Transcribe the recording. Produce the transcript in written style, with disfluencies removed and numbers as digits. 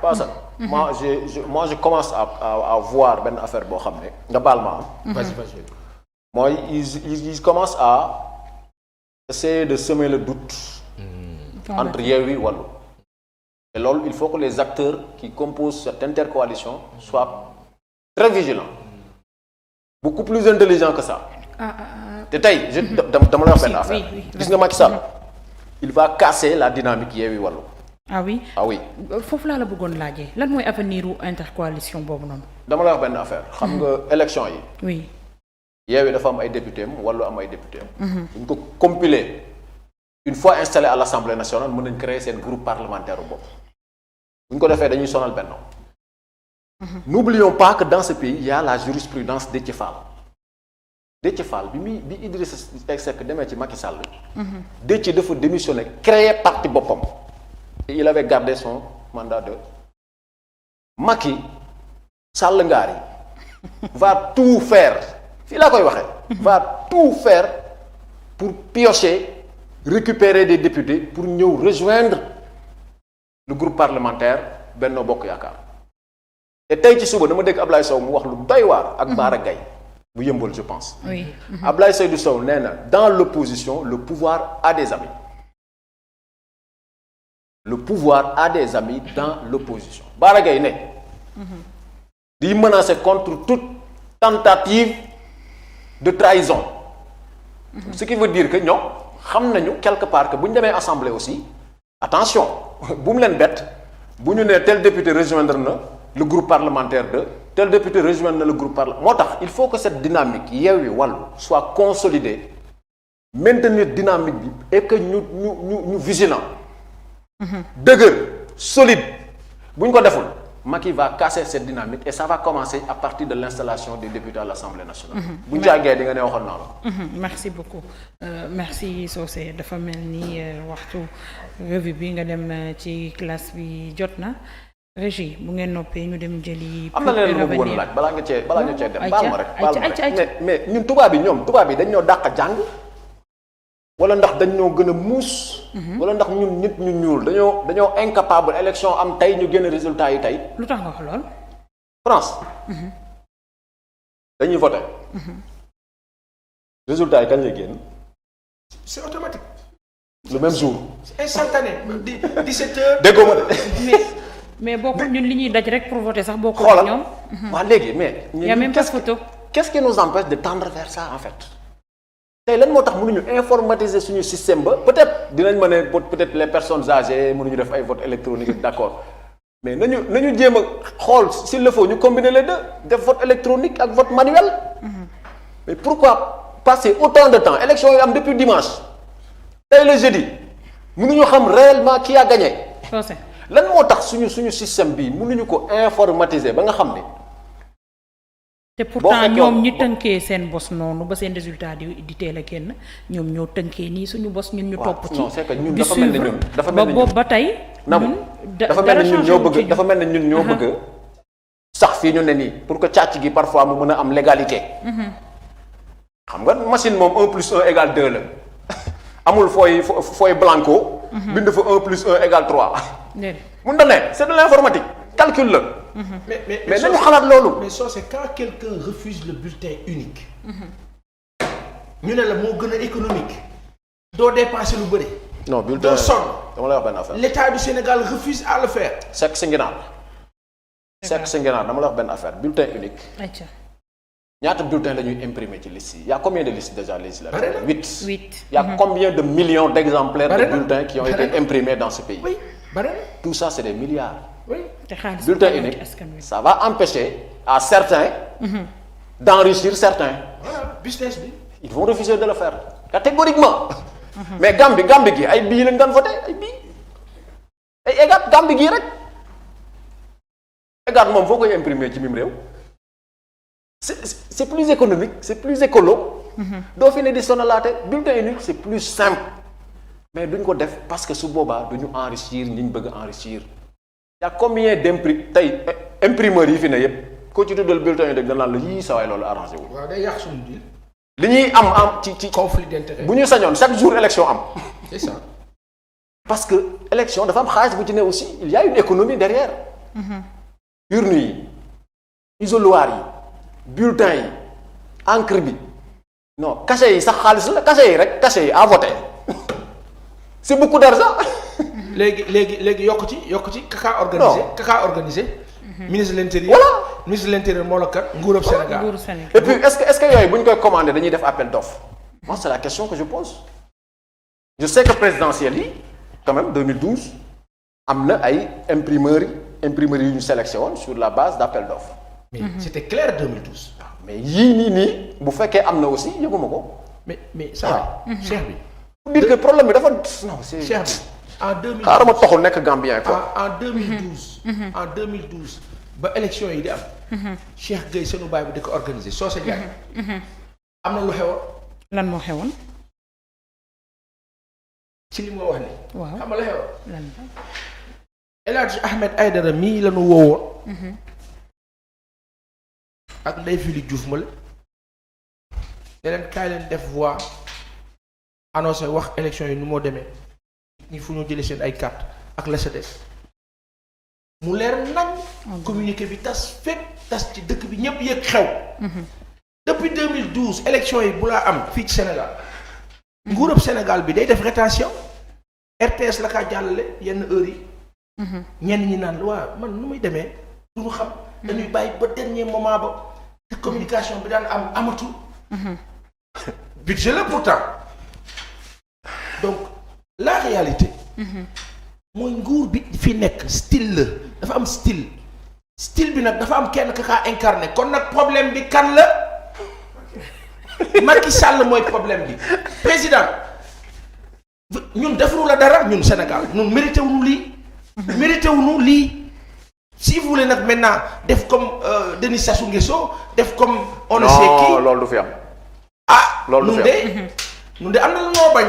pas ça. Moi je commence à voir benn affaire boo xam ne nga baal ma am. vas-y. mooy ils commencent à essayer de semer le doute. entre Yewwi Wallu. et loolu il faut que les acteurs qui composent cette intercoalition soient très vigilants. beaucoup plus intelligents que ça. te tey dama la wax benn affaire. gis nga Macky Sall il va casser la dynamique Yewwi Wallu. ah oui ah oui. foofu laa la bëggoon laajee lan mooy avenir u intercoalition boobu noonu. dama la wax benn affaire. xam nga élection yi. oui. Yewwi dafa am ay députés am Wallu am ay députés am. bu ñu ko compiler une fois installé à l'Assemblée nationale mën nañ créer seen groupe parlementaire bopp. bu ñu ko defee dañuy sonal Benno. N'oublions pas que dans ce pays il y a la jurisprudence Déthié Fall. Déthié Fall bi Idrissa Seck demee ci Macky Sall. Déthié dafa démissionné créer parti boppam. et il avait gardé son mandat de Macky Sall ngaari va tout faire fii laa koy waxee. va tout faire pour piocher récupérer des députés pour ñëw rejoindre le groupe parlementaire Benno Bokk Yaakaar. te tey ci suba dama dégg Ablaye Sow mu wax lu doy waar ak Bara Gaye bu Yëmbal je pense. oui. Ablaye Seydou Sow nee na dans l'opposition le pouvoir a des amis. le pouvoir a des amis dans l'opposition. Bara Gaye ne. di menacer contre toute tentative de trahison. ce qui veut dire que ñoom xam nañu quelque part que bu ñu demee assemblée aussi attention bu mu leen bett bu ñu nee tel député rejoindre na le groupe parlementaire de tel député rejoindre na le groupe parlementaire moo tax il faut que cette dynamique Yewwi Wallu soit consolidée maintenir dynamique bi et que ñu vigilant dëgër solide bu ñu ko deful Macky va casser cette dynamique et ça va commencer à partir de l'installation des députés à l'Assemblée nationale. bu ñu jàngee di nga ne waxoon naa la. merci beaucoup merci Socé dafa mel ni waxtu revue bi nga dem ci classe bi jot na Régie bu ngeen noppee ñu dem jëli. am na leen lu ma bëggoon laaj balaa nga cee dem. baal ma rek mais ñun tubaab yi dañ ñoo dàq jàng. wala ndax dañ ñoo gën a muus. wala ndax ñun nit ñu ñuul dañoo incapable élection am tey ñu génn résultat yi tey. lu tax nga wax lool. France. dañuy voter. résultat yi kañ lay génn. c'est automatique. le même jour. c'est instantané 17h. déggoo ma de. mais bokkul ñun li ñuy daj rek pour voter sax bokkul xoolal ñoom. waa léegi mais. y a même pas photo. qu'est-ce qui nous empêche de tendre vers ça en fait. tey lan moo tax mënuñu informatiser suñu système ba peut-être dinañ mën a peut-être les personnes âgées mënuñu def ay vote électronique d'accord mais nañu jéem a xool s'il le faut ñu combiner les deux def vote électronique ak vote manuel. mais pourquoi passer autant de temps élection yi am depuis dimanche tey le jeudi mënuñu xam réellement qui a gagné. lan moo tax suñu système bi mënuñu ko informatiser ba nga xam ne. te pourtant ñoom ñi tënkee seen bos noonu ba seen résultat di teel a génn ñoom ñoo tënkee nii suñu bos ñun ñu topp ci. non c'est que ñun dafa mel ni ñun dafa mel ni ba boobu ba tey. dafa mel ni ñun ñoo bëgg sax fii ñu ne nii pour que càcc gi parfois mu mën a am légalité. xam nga machine moom 1 plus 1 égale 2 la amul fooy blanco. bind fa 1 plus 1 égale 3. mun na ne c'est de l'informatique calcul la. mais nañu xalaat loolu. mais ça c'est quand quelqu'un refuse le bulletin unique. ñu ne la moo gën a économique. doo dépasser lu bëri. non bulletin doo sonn. dama lay wax benn affaire. l'État du Sénégal refuse à le faire. Seck si nginaar dama lay wax benn affaire bulletin unique. ñaata bulletin la ñuy imprimer ci liste yi y a combien de listes déjà législatives? 8. Y a combien de millions d'exemplaires de bulletins qui ont été imprimés dans ce pays? Oui. Tout ça c'est des milliards. Oui. Bulletin unique ça va empêcher à certains d'enrichir certains. Voilà business bi. Ils vont refuser de le faire catégoriquement. mais Gambie gi ay bii lañ daan voté ay bii ay égat Gambie gii rek égat moom foo koy imprimer ci mim réew. c'est plus économique c'est plus écolo. doo fi ne di sonalaate bulletin unique c'est plus simple. mais duñ ko def parce que su boobaa duñu enrichir ñi ñu bëgg a enrichir. y a combien tey imprimeurs yi fi ne yépp koo ci tuddal bulletin unique danaan la yii saa waay loolu arrangé wul. waaw day yàq suñu deal. li ñuy am ci conflit d'intérêt. bu ñu sañoon chaque jour élection am. c'est ça. parce que élection dafa am xaalis bu ci ne aussi il y a une économie derrière urne yi isoloir yi bulletin yi encre bi non cachet yi sax xaalis la cachet yi rek cachet yi à voter c'est beaucoup d'argent. léegi yokk ci kaka organisé. ministre de l'intérieur. voilà ministre de l'intérieur moo la kat nguurub Sénégal. et puis est-ce que yooyu bu ñu koy commandé dañuy def appel d'offre. moi c'est la question que je pose. je sais que présidentielle yi quand même 2012 am na ay imprimerie yu ñu sélectionné woon sur la base d'appel d'offre. mais c'était clair 2012. mais yii nii bu fekkee am na aussi yëguma ko. mais ça cheikh bi. pour dire que problème bi dafa non c'est. cheikh bi en 2012 xaaral ma toxul nekk Gambien quoi. en 2012. en 2012 ba élection yi di am. Cheikh Gueye sunu baay bi di ko organiser Socé Ndiaye. am na lu xewoon. lan moo xewoon. ci li ma wax nii. waaw xam nga la xewoon. lan la. El Hadj Ahmed Aïdara mii la ñu woowoon. ak Ndeye Fili Diouf ma la. ne leen kaay leen def voix annoncé wax élection yi nu moo demee. ñi fu ñu jëlee seen ay carte ak la sa des. mu leer nañ. communiqué bi tas fépp tas ci dëkk bi ñëpp yëg xew. depuis 2012 élection yi bu laa am fii ci Sénégal. nguurub Sénégal bi day def rétention RTS la kaa jàllale yenn heures yi. ñenn ñi naan waa man nu muy demee du ñu xam. dañuy bàyyi ba dernier moment ba te communication bi daan am amatul. budget la pourtant donc la réalité. mooy nguur bi fi nekk style la dafa am style bi nag dafa am kenn ka kaa incarné kon nag problème bi kan la. Macky Sall mooy problème bi président ñun defuñu la dara ñun Sénégal ñun mérité wuñu lii. mérité wuñu lii si vous voulez nag maintenant def comme Denis Sassou Nguesso def comme. on ne sait qui non loolu du fi am. ah loolu du fi am ñun de am na lu noo bañ.